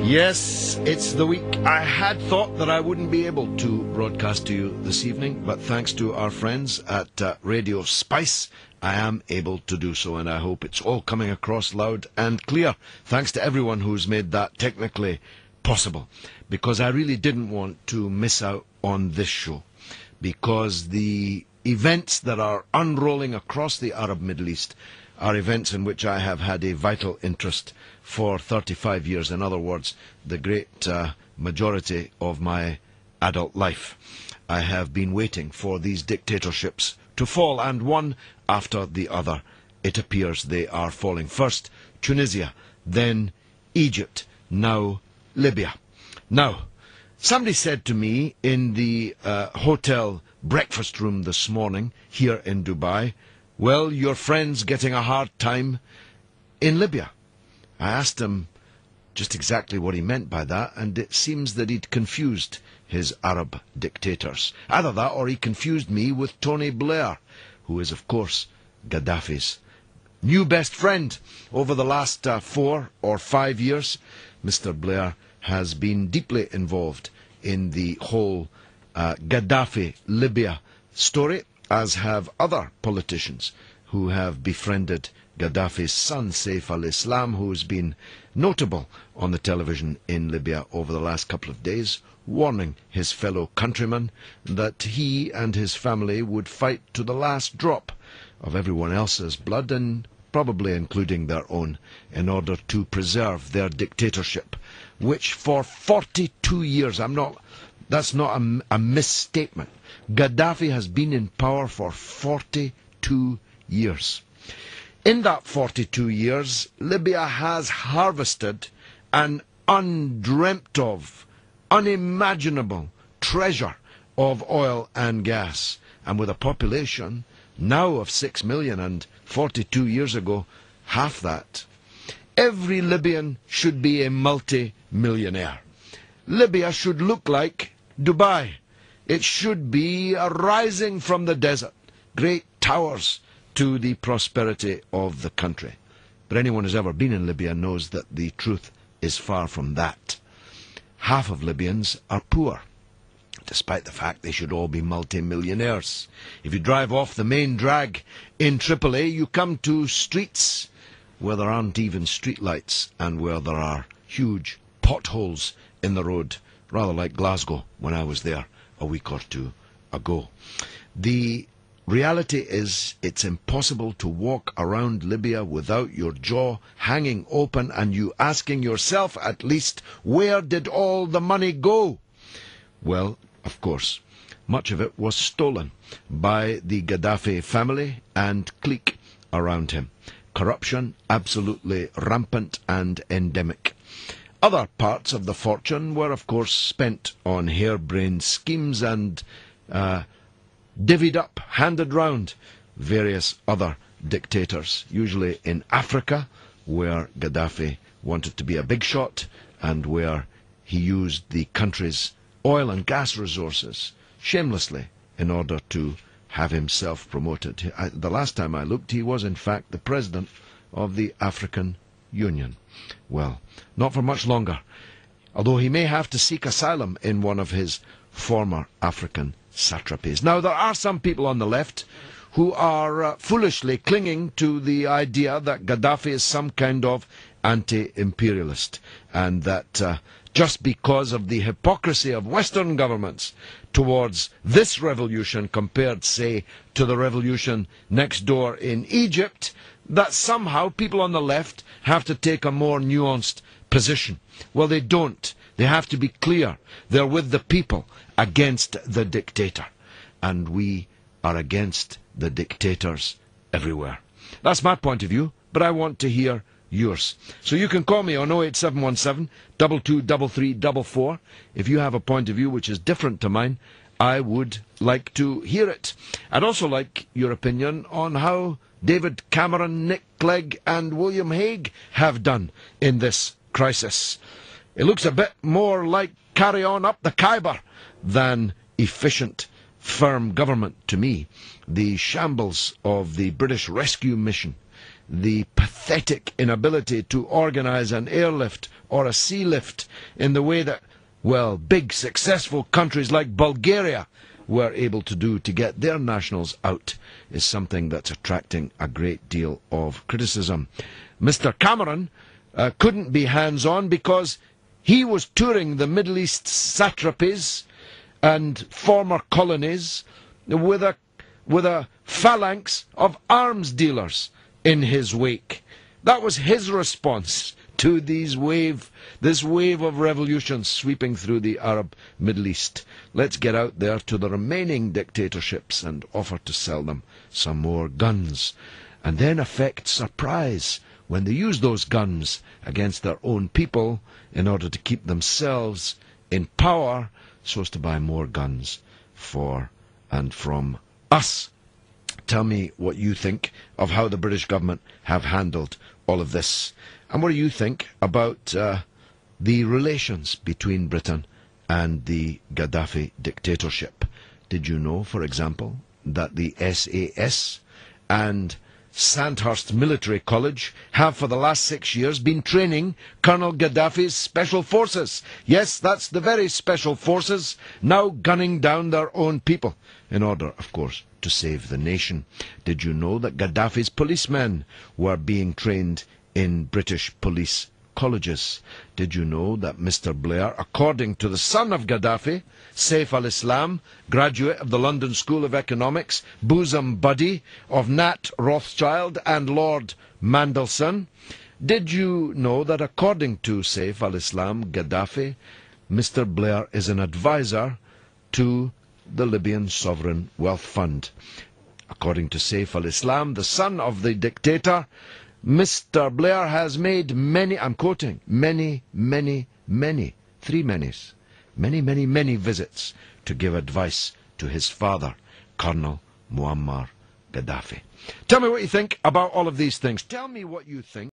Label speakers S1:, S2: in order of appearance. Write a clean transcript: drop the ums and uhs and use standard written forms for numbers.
S1: Yes, it's the week. I had thought that I wouldn't be able to broadcast to you this evening, but thanks to our friends at Radio Spice, I am able to do so, and I hope it's all coming across loud and clear. Thanks to everyone who's made that technically possible, because I really didn't want to miss out on this show, because the events that are unrolling across the Arab Middle East are events in which I have had a vital interest for 35 years. In other words, the great majority of my adult life. I have been waiting for these dictatorships to fall, and one after the other, it appears they are falling. First Tunisia, then Egypt, now Libya. Now, somebody said to me in the hotel breakfast room this morning here in Dubai, well, your friend's getting a hard time in Libya. I asked him just exactly what he meant by that, and it seems that he'd confused his Arab dictators. Either that, or he confused me with Tony Blair, who is, of course, Gaddafi's new best friend. Over the last 4 or 5 years, Mr. Blair has been deeply involved in the whole Gaddafi-Libya story, as have other politicians who have befriended Gaddafi's son, Saif al-Islam, who has been notable on the television in Libya over the last couple of days, warning his fellow countrymen that he and his family would fight to the last drop of everyone else's blood, and probably including their own, in order to preserve their dictatorship, which for 42 years, that's not a misstatement, Gaddafi has been in power for 42 years. In that 42 years, Libya has harvested an undreamt of, unimaginable treasure of oil and gas, and with a population now of 6 million, and 42 years ago, half that. Every Libyan should be a multi-millionaire. Libya should look like Dubai. It should be a rising from the desert, great towers to the prosperity of the country. But anyone who's ever been in Libya knows that the truth is far from that. Half of Libyans are poor, despite the fact they should all be multi-millionaires. If you drive off the main drag in Tripoli, you come to streets where there aren't even street lights, and where there are huge potholes in the road, rather like Glasgow when I was there a week or two ago. The reality is, it's impossible to walk around Libya without your jaw hanging open and you asking yourself, at least, where did all the money go? Well, of course, much of it was stolen by the Gaddafi family and clique around him. Corruption absolutely rampant and endemic. Other parts of the fortune were, of course, spent on harebrained schemes and divvied up, handed round various other dictators, usually in Africa, where Gaddafi wanted to be a big shot and where he used the country's oil and gas resources shamelessly in order to have himself promoted. The last time I looked, he was in fact the president of the African Union. Well, not for much longer, although he may have to seek asylum in one of his former African satrapies. Now, there are some people on the left who are foolishly clinging to the idea that Gaddafi is some kind of anti-imperialist, and that just because of the hypocrisy of Western governments towards this revolution compared, say, to the revolution next door in Egypt, that somehow people on the left have to take a more nuanced position. Well, they don't. They have to be clear. They're with the people against the dictator. And we are against the dictators everywhere. That's my point of view, but I want to hear yours. So you can call me on 08717 223344. If you have a point of view which is different to mine, I would like to hear it. I'd also like your opinion on how David Cameron, Nick Clegg and William Hague have done in this crisis. It looks a bit more like carry on up the Khyber than efficient, firm government to me. The shambles of the British rescue mission the pathetic inability to organize an airlift or a sea lift in the way that, well, big successful countries like Bulgaria were able to do to get their nationals out is something that's attracting a great deal of criticism. Mr. Cameron couldn't be hands-on because he was touring the Middle East satrapies and former colonies with a phalanx of arms dealers in his wake. That was his response to this wave of revolutions sweeping through the Arab Middle East. Let's get out there to the remaining dictatorships and offer to sell them some more guns, and then affect surprise when they use those guns against their own people in order to keep themselves in power, so as to buy more guns for and from us. Tell me what you think of how the British government have handled all of this, and what do you think about the relations between Britain and the Gaddafi dictatorship. Did you know, for example, that the SAS and Sandhurst Military College have for the last 6 years been training Colonel Gaddafi's special forces? Yes, that's the very special forces now gunning down their own people in order, of course, to save the nation. Did you know that Gaddafi's policemen were being trained in British police colleges? Did you know that Mr. Blair, according to the son of Gaddafi, Saif al-Islam, graduate of the London School of Economics, bosom buddy of Nat Rothschild and Lord Mandelson, did you know that according to Saif al-Islam Gaddafi, Mr. Blair is an advisor to the Libyan Sovereign Wealth Fund? According to Saif al-Islam, the son of the dictator, Mr. Blair has made many, I'm quoting, many visits to give advice to his father, Colonel Muammar Gaddafi. Tell me what you think about all of these things. Tell me what you think.